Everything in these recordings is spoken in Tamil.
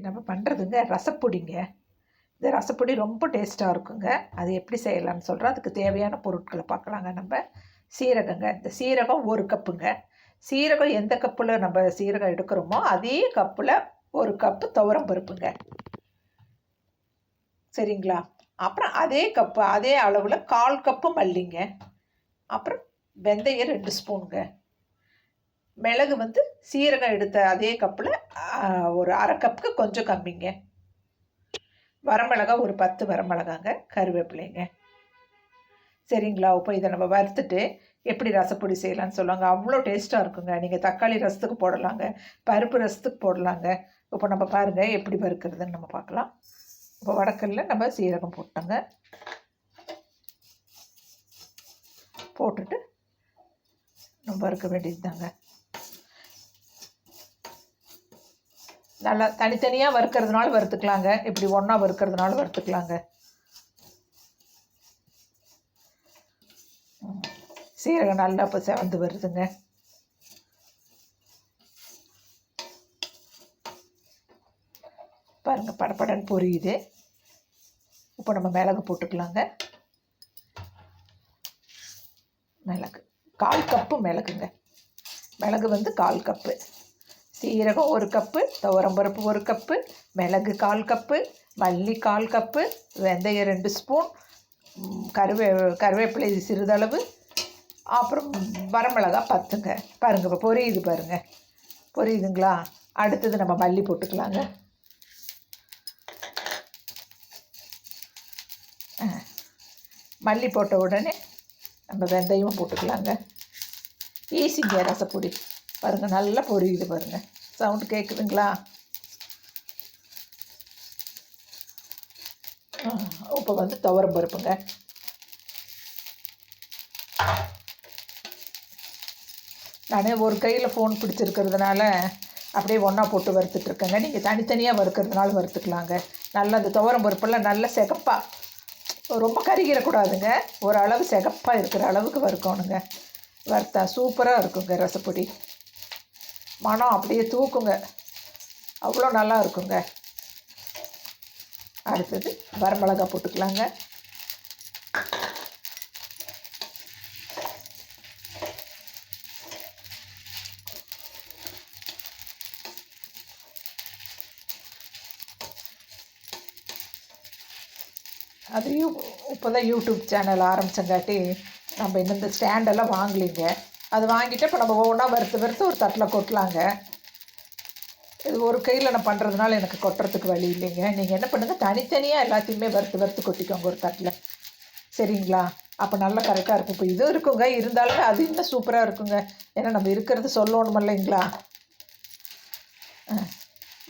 நம்ம பண்ணுறதுங்க ரசப்பொடிங்க. இந்த ரசப்பொடி ரொம்ப டேஸ்ட்டாக இருக்குங்க. அது எப்படி செய்யலாம்னு சொல்கிறேன். அதுக்கு தேவையான பொருட்களை பார்க்கலாங்க. நம்ம சீரகங்க, இந்த சீரகம் 1 கப்புங்க. சீரகம் எந்த கப்பில் நம்ம சீரகம் எடுக்கிறோமோ அதே கப்பில் 1 கப்பு துவரம் பருப்புங்க. சரிங்களா? அப்புறம் அதே கப்பு அதே அளவில் 1/4 கப்பு மல்லிங்க. அப்புறம் வெந்தயம் 2 ஸ்பூனுங்க. மிளகு சீரகம் எடுத்த அதே கப்பில் ஒரு 1/2 கப்புக்கு கொஞ்சம் கம்மிங்க. வரமிளகா ஒரு 10 வரமிளகாங்க. கருவேப்பிலைங்க. சரிங்களா? இப்போ இதை நம்ம வறுத்துட்டு எப்படி ரசப்பொடி செய்யலான்னு சொல்லுவாங்க. அவ்வளோ டேஸ்ட்டாக இருக்குங்க. நீங்கள் தக்காளி ரசத்துக்கு போடலாங்க, பருப்பு ரசத்துக்கு போடலாங்க. இப்போ நம்ம பாருங்கள் எப்படி வறுக்கிறதுன்னு நம்ம பார்க்கலாம். இப்போ வடக்கல்ல நம்ம சீரகம் போட்டோங்க. போட்டுட்டு நம்ம வறுக்க வேண்டியது தாங்க. நல்லா தனித்தனியாக வறுக்கிறதுனால வறுத்துக்கலாங்க, இப்படி ஒன்றா வறுக்கிறதுனால வறுத்துக்கலாங்க. சீரகம் நல்லா இப்போ செவந்து வருதுங்க. பாருங்கள் படப்படன்னு பொரியுது. இப்போ நம்ம மிளகு போட்டுக்கலாங்க. மிளகு 1/4 கப்பு மிளகுங்க. மிளகு 1/4 கப்பு. சீரகம் 1 கப்பு, துவரம்பருப்பு 1 கப்பு, மிளகு 1/4 கப்பு, மல்லி 1/4 கப்பு, வெந்தயம் 2 ஸ்பூன், கருவேப்பிலை சிறிதளவு, அப்புறம் வரமிளகா 10ங்க. பாருங்கள் இப்போ பொரியுது பாருங்கள், பொரியுதுங்களா? அடுத்தது நம்ம மல்லி போட்டுக்கலாங்க. மல்லி போட்ட உடனே நம்ம வெந்தயமும் போட்டுக்கலாங்க. ஈஸிங்க ரசப்பொடி. பாருங்கள் நல்லா பொரியுது பாருங்கள், சவுண்டு கேட்குதுங்களா? இப்போ துவரம் பருப்புங்க. நான் ஒரு கையில் ஃபோன் பிடிச்சிருக்கிறதுனால அப்படியே ஒன்றா போட்டு வறுத்துட்ருக்கேங்க. நீங்கள் தனித்தனியாக வறுக்கிறதுனால வறுத்துக்கலாங்க. நல்லா அந்த துவரம் பருப்பெல்லாம் நல்லா சிகப்பாக, ரொம்ப கருகிடக்கூடாதுங்க, ஓரளவு சிகப்பாக இருக்கிற அளவுக்கு வறுக்கணுங்க. வறுத்தா சூப்பராக இருக்குங்க ரசப்பொடி. மனம் அப்படியே தூக்குங்க, அவ்வளோ நல்லா இருக்குங்க. அடுத்தது வரமிளகா போட்டுக்கலாங்க. அது இப்போ தான் யூடியூப் சேனல் ஆரம்பித்தங்காட்டி நம்ம இன்னும் இந்த ஸ்டாண்டெல்லாம் வாங்கலிங்க. அது வாங்கிட்டு இப்போ நம்ம ஒவ்வொன்றா வறுத்து ஒரு தட்டில் கொட்டலாங்க. இது ஒரு கையில் நான் பண்ணுறதுனால எனக்கு கொட்டுறதுக்கு வழி இல்லைங்க. நீங்கள் என்ன பண்ணுங்கள், தனித்தனியாக எல்லாத்தையுமே வறுத்து கொட்டிக்கோங்க ஒரு தட்டில். சரிங்களா? அப்போ நல்லா கரெக்டாக இருக்கும். இப்போ இதுவும் இருக்குங்க, இருந்தாலுமே அது இன்னும் சூப்பராக இருக்குங்க. ஏன்னா நம்ம இருக்கிறது சொல்லணும் இல்லைங்களா?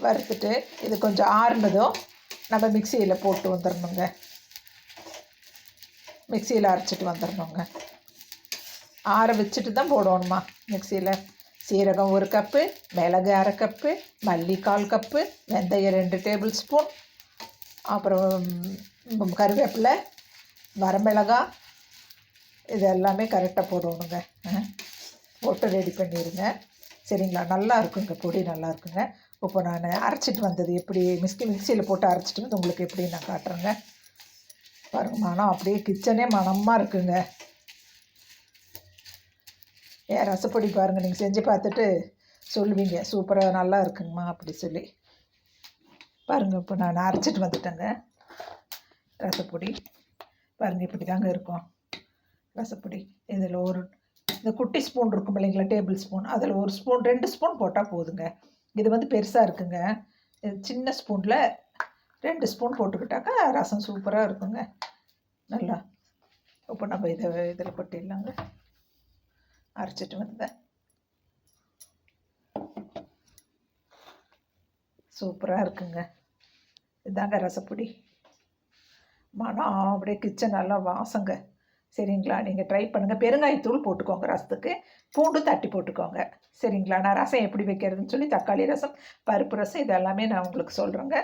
வறுத்துட்டு இது கொஞ்சம் ஆறுனதும் நம்ம மிக்சியில் போட்டு வந்துடணுங்க. மிக்சியில் அரைச்சிட்டு வந்துடணுங்க. ஆற வச்சுட்டு தான் போடணுமா மிக்சியில். சீரகம் 1 கப்பு, மிளகு 1/2 கப்பு, மல்லி 1/4 கப்பு, வெந்தயம் 2 டேபிள் ஸ்பூன், அப்புறம் கருவேப்பிலை, வரமிளகா, இது எல்லாமே கரெக்டாக போடணுங்க. போட்டு ரெடி பண்ணிடுங்க. சரிங்களா? நல்லா இருக்குங்க, பொடி நல்லா இருக்குங்க. இப்போ நான் அரைச்சிட்டு வந்தது எப்படி மிக்சியில் போட்டு அரைச்சிட்டு வந்து உங்களுக்கு எப்படி நான் காட்டுறேங்க. பாருங்கள், மனம் அப்படியே கிச்சனே மனமாக இருக்குங்க. ஏன் ரசப்பொடி பாருங்கள், நீங்கள் செஞ்சு பார்த்துட்டு சொல்லுவீங்க சூப்பராக நல்லா இருக்குங்கம்மா அப்படி சொல்லி. பாருங்கள், இப்போ நான் அரைச்சிட்டு வந்துட்டேங்க ரசப்பொடி. பாருங்கள் இப்படி தாங்க இருக்கும் ரசப்பொடி. இதில் இந்த குட்டி ஸ்பூன் இருக்கும் இல்லைங்களா, டேபிள் ஸ்பூன், அதில் 1 ஸ்பூன் 2 ஸ்பூன் போட்டால் போதுங்க. இது பெருசாக இருக்குங்க. இது சின்ன ஸ்பூனில் 2 ஸ்பூன் போட்டுக்கிட்டாக்கா ரசம் சூப்பராக இருக்குங்க நல்லா. இப்போ நம்ம இதில் கொட்டிடலாங்க. அரைச்சிட்டு வந்தேன், சூப்பராக இருக்குங்க. இதாங்க ரசப்பொடி. மனம் அப்படியே கிச்சன் நல்லா வாசங்க. சரிங்களா? நீங்கள் ட்ரை பண்ணுங்கள். பெருங்காயத்தூள் போட்டுக்கோங்க ரசத்துக்கு, பூண்டு தட்டி போட்டுக்கோங்க. சரிங்களா? நான் ரசம் எப்படி வைக்கிறதுன்னு சொல்லி தக்காளி ரசம், பருப்பு ரசம் இது எல்லாமே நான் உங்களுக்கு சொல்கிறேங்க.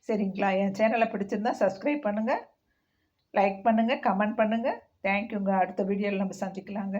சரிங்களா? என் சேனலை பிடிச்சிருந்தா சப்ஸ்கிரைப் பண்ணுங்கள், லைக் பண்ணுங்கள், கமெண்ட் பண்ணுங்கள். தேங்க்யூங்க. அடுத்த வீடியோவில் நம்ம சந்திக்கலாங்க.